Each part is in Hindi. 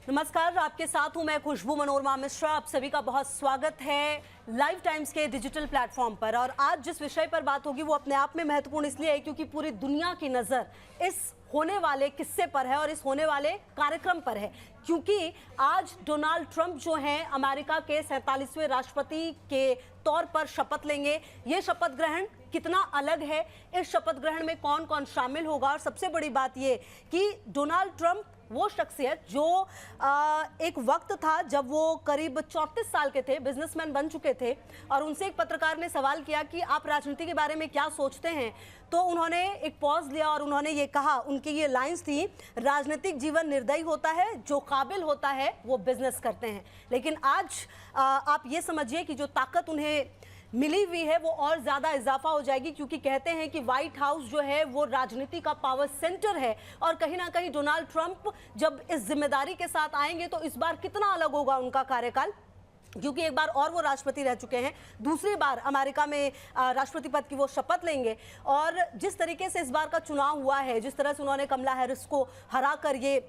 नमस्कार, आपके साथ हूं मैं खुशबू मनोरमा मिश्रा। आप सभी का बहुत स्वागत है लाइव टाइम्स के डिजिटल प्लेटफॉर्म पर। और आज जिस विषय पर बात होगी वो अपने आप में महत्वपूर्ण इसलिए है क्योंकि पूरी दुनिया की नजर इस होने वाले किस्से पर है और इस होने वाले कार्यक्रम पर है, क्योंकि आज डोनाल्ड ट्रंप जो हैं अमेरिका के 47वें राष्ट्रपति के तौर पर शपथ लेंगे। ये शपथ ग्रहण कितना अलग है, इस शपथ ग्रहण में कौन कौन शामिल होगा, और सबसे बड़ी बात ये कि डोनाल्ड ट्रंप वो शख्सियत जो एक वक्त था जब वो करीब 34 साल के थे, बिजनेसमैन बन चुके थे, और उनसे एक पत्रकार ने सवाल किया कि आप राजनीति के बारे में क्या सोचते हैं, तो उन्होंने एक पॉज लिया और उन्होंने ये कहा, उनकी ये लाइंस थी, राजनीतिक जीवन निर्दयी होता है, जो काबिल होता है वो बिजनेस करते हैं। लेकिन आज आप ये समझिए कि जो ताकत उन्हें मिली हुई है वो और ज़्यादा इजाफा हो जाएगी, क्योंकि कहते हैं कि व्हाइट हाउस जो है वो राजनीति का पावर सेंटर है। और कहीं ना कहीं डोनाल्ड ट्रंप जब इस जिम्मेदारी के साथ आएंगे तो इस बार कितना अलग होगा उनका कार्यकाल, क्योंकि एक बार और वो राष्ट्रपति रह चुके हैं, दूसरी बार अमेरिका में राष्ट्रपति पद की वो शपथ लेंगे। और जिस तरीके से इस बार का चुनाव हुआ है, जिस तरह से उन्होंने कमला हैरिस को हराकर ये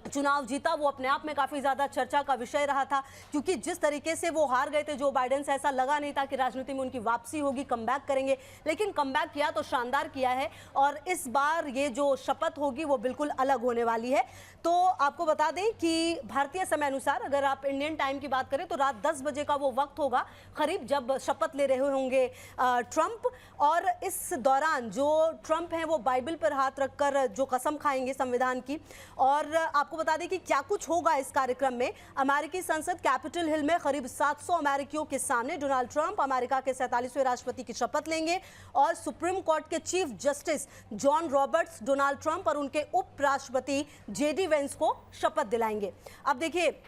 चुनाव जीता, वो अपने आप में काफ़ी ज़्यादा चर्चा का विषय रहा था, क्योंकि जिस तरीके से वो हार गए थे जो बाइडेन से, ऐसा लगा नहीं था कि राजनीति में उनकी वापसी होगी, कमबैक करेंगे, लेकिन कमबैक किया तो शानदार किया है। और इस बार ये जो शपथ होगी वो बिल्कुल अलग होने वाली है। तो आपको बता दें कि भारतीय समय अनुसार अगर आप इंडियन टाइम की बात करें तो रात 10 बजे का वो वक्त होगा करीब, जब शपथ ले रहे होंगे ट्रंप। और इस दौरान जो ट्रंप हैं वो बाइबल पर हाथ रखकर जो कसम खाएंगे संविधान की। और आपको बता दें कि क्या कुछ होगा इस कार्यक्रम में। अमेरिकी संसद कैपिटल हिल में करीब 700 अमेरिकियों के सामने डोनाल्ड ट्रंप अमेरिका के 47वें राष्ट्रपति की शपथ लेंगे और सुप्रीम कोर्ट के chief justice John Roberts Donald Trump और उनके उपराष्ट्रपति जेडी वेंस को शपथ दिलाएंगे। अब देखिए,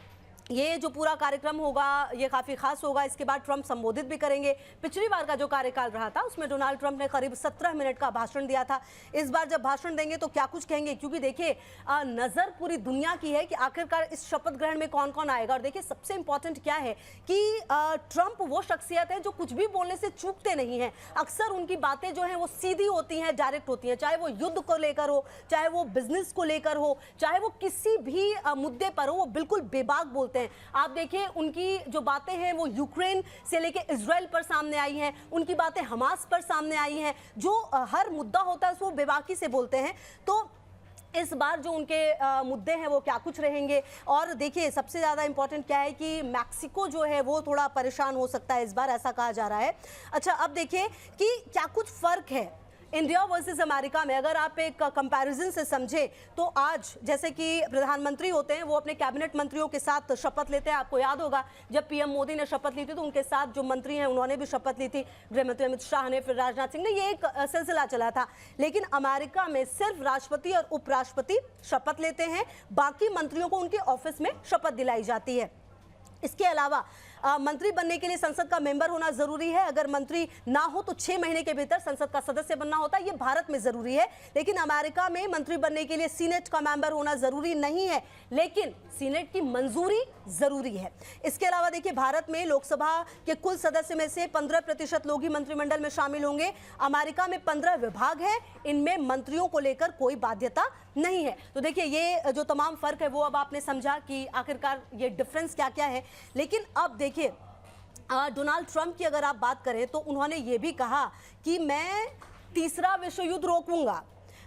ये जो पूरा कार्यक्रम होगा ये काफ़ी खास होगा। इसके बाद ट्रंप संबोधित भी करेंगे। पिछली बार का जो कार्यकाल रहा था उसमें डोनाल्ड ट्रंप ने करीब 17 मिनट का भाषण दिया था। इस बार जब भाषण देंगे तो क्या कुछ कहेंगे, क्योंकि देखिए नज़र पूरी दुनिया की है कि आखिरकार इस शपथ ग्रहण में कौन कौन आएगा। और देखिए सबसे इंपॉर्टेंट क्या है कि ट्रंप वो शख्सियत है जो कुछ भी बोलने से चूकते नहीं हैं। अक्सर उनकी बातें जो हैं वो सीधी होती हैं, डायरेक्ट होती हैं, चाहे वो युद्ध को लेकर हो, चाहे वो बिजनेस को लेकर हो, चाहे वो किसी भी मुद्दे पर हो, वो बिल्कुल बेबाक बोलते हैं। आप देखिए उनकी जो बातें हैं वो यूक्रेन से लेके इजराइल पर सामने आई हैं, उनकी बातें हमास पर सामने आई हैं, जो हर मुद्दा होता है उसको बेबाकी से बोलते हैं। तो इस बार जो उनके मुद्दे हैं वो क्या कुछ रहेंगे। और देखिए सबसे ज़्यादा इंपॉर्टेंट क्या है कि मैक्सिको जो है वो थोड़ा परेशान हो सकता है इस बार, ऐसा कहा जा रहा है। अच्छा, अब देखिए कि क्या कुछ फ़र्क है इंडिया वर्सेस अमेरिका में। अगर आप एक कंपैरिजन से समझे तो आज जैसे कि प्रधानमंत्री होते हैं वो अपने कैबिनेट मंत्रियों के साथ शपथ लेते हैं। आपको याद होगा जब पीएम मोदी ने शपथ ली थी तो उनके साथ जो मंत्री हैं उन्होंने भी शपथ ली थी, गृह मंत्री अमित शाह ने, फिर राजनाथ सिंह ने, ये एक सिलसिला चला था। लेकिन अमेरिका में सिर्फ राष्ट्रपति और उपराष्ट्रपति शपथ लेते हैं, बाकी मंत्रियों को उनके ऑफिस में शपथ दिलाई जाती है। इसके अलावा मंत्री बनने के लिए संसद का मेंबर होना जरूरी है। अगर मंत्री ना हो तो 6 महीने के भीतर संसद का सदस्य बनना होता है। ये भारत में जरूरी है, लेकिन अमेरिका में मंत्री बनने के लिए सीनेट का मेंबर होना जरूरी नहीं है, लेकिन सीनेट की मंजूरी जरूरी है। इसके अलावा देखिए भारत में लोकसभा के कुल सदस्य में से 15% लोग ही मंत्रिमंडल में शामिल होंगे। अमेरिका में 15 विभाग हैं, इनमें मंत्रियों को लेकर कोई बाध्यता नहीं है। तो देखिए ये जो तमाम फर्क है वो अब आपने समझा कि आखिरकार ये डिफरेंस क्या क्या है। लेकिन अब देखिए डोनाल्ड ट्रंप की अगर आप बात करें तो उन्होंने ये भी कहा कि मैं तीसरा विश्व युद्ध रोकूंगा।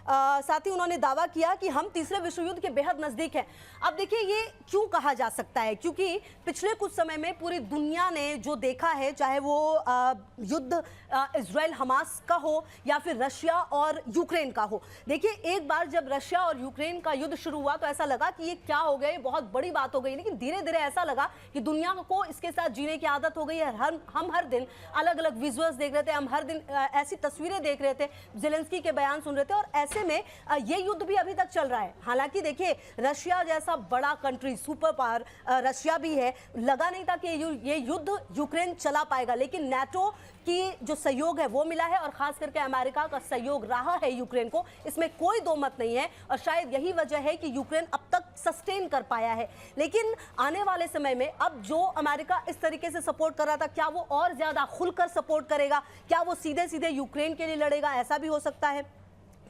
साथ ही उन्होंने दावा किया कि हम तीसरे विश्व युद्ध के बेहद नज़दीक हैं। अब देखिए ये क्यों कहा जा सकता है, क्योंकि पिछले कुछ समय में पूरी दुनिया ने जो देखा है, चाहे वो युद्ध इजराइल हमास का हो या फिर रशिया और यूक्रेन का हो। देखिए एक बार जब रशिया और यूक्रेन का युद्ध शुरू हुआ तो ऐसा लगा कि ये क्या हो गया, ये बहुत बड़ी बात हो गई। लेकिन धीरे धीरे ऐसा लगा कि दुनिया को इसके साथ जीने की आदत हो गई है। हम हर दिन अलग अलग विजुअल्स देख रहे थे, हम हर दिन ऐसी तस्वीरें देख रहे थे, जेलेंस्की के बयान सुन रहे थे, और ऐसे में ये युद्ध भी अभी तक चल रहा है। हालांकि देखिए रशिया जैसा बड़ा कंट्री, सुपर पावर रशिया भी है, लगा नहीं था कि ये युद्ध यूक्रेन चला पाएगा, लेकिन नाटो की जो सहयोग है वो मिला है और खास करके अमेरिका का सहयोग रहा है यूक्रेन को, इसमें कोई दो मत नहीं है। और शायद यही वजह है कि यूक्रेन अब तक सस्टेन कर पाया है। लेकिन आने वाले समय में अब जो अमेरिका इस तरीके से सपोर्ट कर रहा था, क्या वो और ज्यादा खुलकर सपोर्ट करेगा, क्या वो सीधे सीधे यूक्रेन के लिए लड़ेगा, ऐसा भी हो सकता है।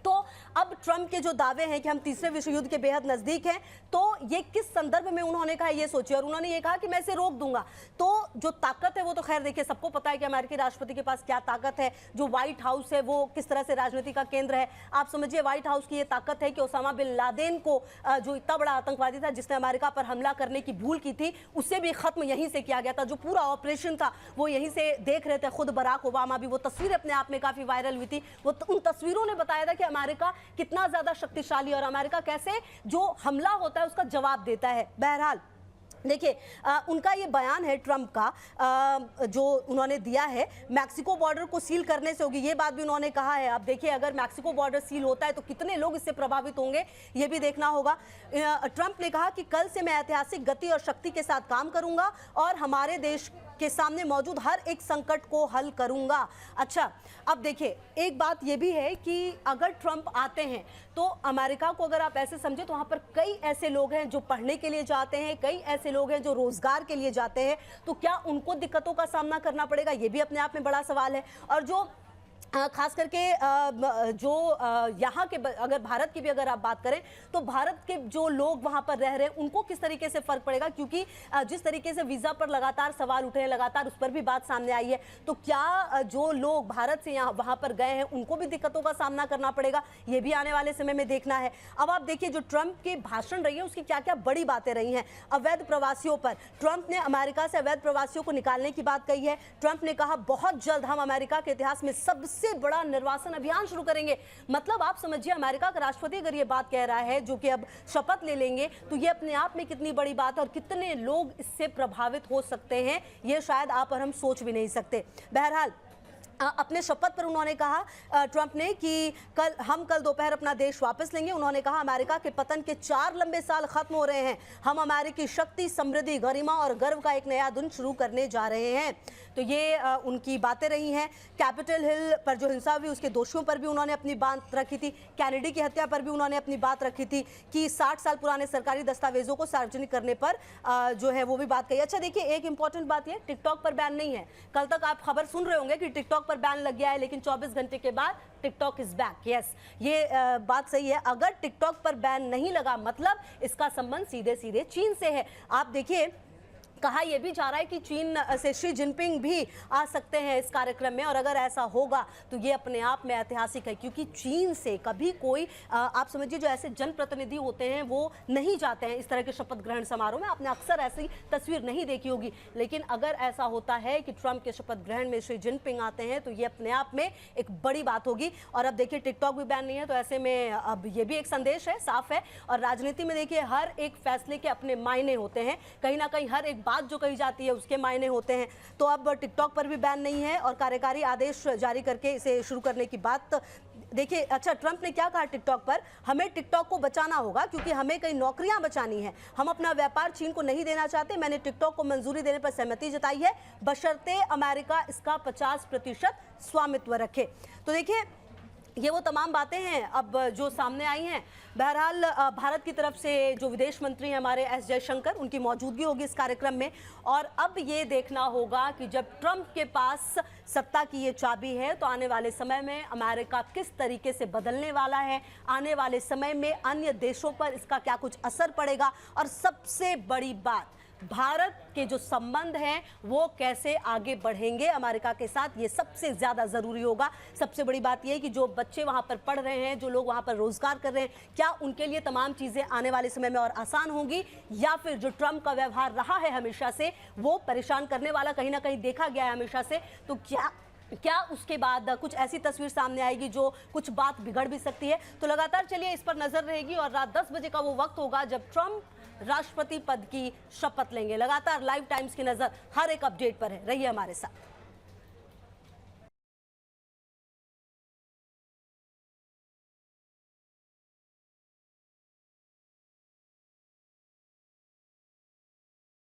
तो अब ट्रंप के जो दावे हैं कि हम तीसरे विश्व युद्ध के बेहद नजदीक हैं, तो ये किस संदर्भ में उन्होंने कहा ये सोचिए। और उन्होंने ये कहा कि मैं इसे रोक दूंगा। तो जो ताकत है वो तो खैर देखिए सबको पता है कि अमेरिकी राष्ट्रपति के पास क्या ताकत है। जो व्हाइट हाउस है वो किस तरह से राजनीति का केंद्र है। आप समझिए व्हाइट हाउस की ये ताकत है कि ओसामा बिन लादेन को, जो इतना बड़ा आतंकवादी था जिसने अमेरिका पर हमला करने की भूल की थी, उसे भी खत्म यहीं से किया गया था। जो पूरा ऑपरेशन था वो यहीं से देख रहे थे खुद बराक ओबामा भी। वो तस्वीर अपने आप में काफी वायरल हुई थी। वो उन तस्वीरों ने बताया था कि अमेरिका कितना ज्यादा शक्तिशाली और अमेरिका कैसे जो हमला होता है उसका जवाब देता है। बहरहाल देखिए उनका ये बयान है ट्रंप का, जो उन्होंने दिया है मैक्सिको बॉर्डर को सील करने से होगी, ये बात भी उन्होंने कहा है। अब देखिए अगर मैक्सिको बॉर्डर सील होता है तो कितने लोग इससे प्रभावित होंगे ये भी देखना होगा। ट्रंप ने कहा कि कल से मैं ऐतिहासिक गति और शक्ति के साथ काम करूंगा और हमारे देश के सामने मौजूद हर एक संकट को हल करूंगा। अच्छा, अब देखिए एक बात यह भी है कि अगर ट्रंप आते हैं तो अमेरिका को अगर आप ऐसे समझे तो वहां पर कई ऐसे लोग हैं जो पढ़ने के लिए जाते हैं, कई ऐसे लोग हैं जो रोजगार के लिए जाते हैं। तो क्या उनको दिक्कतों का सामना करना पड़ेगा, ये भी अपने आप में बड़ा सवाल है। और जो खास करके जो यहाँ के, अगर भारत की भी अगर आप बात करें तो भारत के जो लोग वहाँ पर रह रहे हैं उनको किस तरीके से फर्क पड़ेगा, क्योंकि जिस तरीके से वीज़ा पर लगातार सवाल उठे हैं, लगातार उस पर भी बात सामने आई है। तो क्या जो लोग भारत से यहाँ वहाँ पर गए हैं उनको भी दिक्कतों का सामना करना पड़ेगा, ये भी आने वाले समय में देखना है। अब आप देखिए जो ट्रंप के भाषण रही है उसकी क्या क्या बड़ी बातें रही हैं। अवैध प्रवासियों पर ट्रंप ने अमेरिका से अवैध प्रवासियों को निकालने की बात कही है। ट्रंप ने कहा बहुत जल्द हम अमेरिका के इतिहास में सबसे बड़ा निर्वासन अभियान शुरू करेंगे। मतलब आप समझिए अमेरिका का राष्ट्रपति अगर ये बात कह रहा है, जो कि अब शपथ ले लेंगे, तो ये अपने आप में कितनी बड़ी बात है और कितने लोग इससे प्रभावित हो सकते हैं ये शायद आप और हम सोच भी नहीं सकते। बहरहाल अपने शपथ पर उन्होंने कहा ट्रंप ने कि कल दोपहर अपना देश वापस लेंगे। उन्होंने कहा अमेरिका के पतन के 4 लंबे साल खत्म हो रहे हैं, हम अमेरिकी शक्ति, समृद्धि, गरिमा और गर्व का एक नया दिन शुरू करने जा रहे हैं। तो ये उनकी बातें रही हैं। कैपिटल हिल पर जो हिंसा हुई उसके दोषियों पर भी उन्होंने अपनी बात रखी थी। कैनेडी की हत्या पर भी उन्होंने अपनी बात रखी थी कि 60 साल पुराने सरकारी दस्तावेजों को सार्वजनिक करने पर जो है वो भी बात कही। अच्छा देखिए एक इंपॉर्टेंट बात यह, टिकटॉक पर बैन नहीं है। कल तक आप खबर सुन रहे होंगे कि टिकटॉक पर बैन लग गया है, लेकिन 24 घंटे के बाद टिकटॉक इज बैक। यस, ये बात सही है। अगर टिकटॉक पर बैन नहीं लगा मतलब इसका संबंध सीधे सीधे चीन से है। आप देखिए कहा यह भी जा रहा है कि चीन से शी जिनपिंग भी आ सकते हैं इस कार्यक्रम में, और अगर ऐसा होगा तो ये अपने आप में ऐतिहासिक है, क्योंकि चीन से कभी कोई आप समझिए जो ऐसे जनप्रतिनिधि होते हैं वो नहीं जाते हैं इस तरह के शपथ ग्रहण समारोह में। आपने अक्सर ऐसी तस्वीर नहीं देखी होगी, लेकिन अगर ऐसा होता है कि ट्रंप के शपथ ग्रहण में शी जिनपिंग आते हैं तो ये अपने आप में एक बड़ी बात होगी। और अब देखिए टिकटॉक भी बैन नहीं है, तो ऐसे में अब ये भी एक संदेश है, साफ है। और राजनीति में देखिए हर एक फैसले के अपने मायने होते हैं, कहीं ना कहीं हर एक बात जो कही जाती है उसके मायने होते हैं। तो अब टिकटॉक पर भी बैन नहीं है और कार्यकारी आदेश जारी करके इसे शुरू करने की बात देखिए। अच्छा, ट्रंप ने क्या कहा टिकटॉक पर, हमें टिकटॉक को बचाना होगा क्योंकि हमें कई नौकरियां बचानी है। हम अपना व्यापार चीन को नहीं देना चाहते। मैंने टिकटॉक को मंजूरी देने पर सहमति जताई है, बशर्ते अमेरिका इसका 50% स्वामित्व रखे। तो देखिए ये वो तमाम बातें हैं अब जो सामने आई हैं। बहरहाल भारत की तरफ से जो विदेश मंत्री हैं हमारे एस जयशंकर, उनकी मौजूदगी होगी इस कार्यक्रम में। और अब ये देखना होगा कि जब ट्रंप के पास सत्ता की ये चाबी है तो आने वाले समय में अमेरिका किस तरीके से बदलने वाला है, आने वाले समय में अन्य देशों पर इसका क्या कुछ असर पड़ेगा, और सबसे बड़ी बात भारत के जो संबंध हैं वो कैसे आगे बढ़ेंगे अमेरिका के साथ, ये सबसे ज़्यादा ज़रूरी होगा। सबसे बड़ी बात यह है कि जो बच्चे वहाँ पर पढ़ रहे हैं, जो लोग वहाँ पर रोज़गार कर रहे हैं, क्या उनके लिए तमाम चीज़ें आने वाले समय में और आसान होंगी, या फिर जो ट्रंप का व्यवहार रहा है हमेशा से वो परेशान करने वाला कहीं ना कहीं देखा गया है हमेशा से, तो क्या उसके बाद कुछ ऐसी तस्वीर सामने आएगी जो कुछ बात बिगड़ भी सकती है। तो लगातार चलिए इस पर नजर रहेगी और रात 10 बजे का वो वक्त होगा जब ट्रंप राष्ट्रपति पद की शपथ लेंगे। लगातार लाइव टाइम्स की नजर हर एक अपडेट पर है, रहिए हमारे साथ।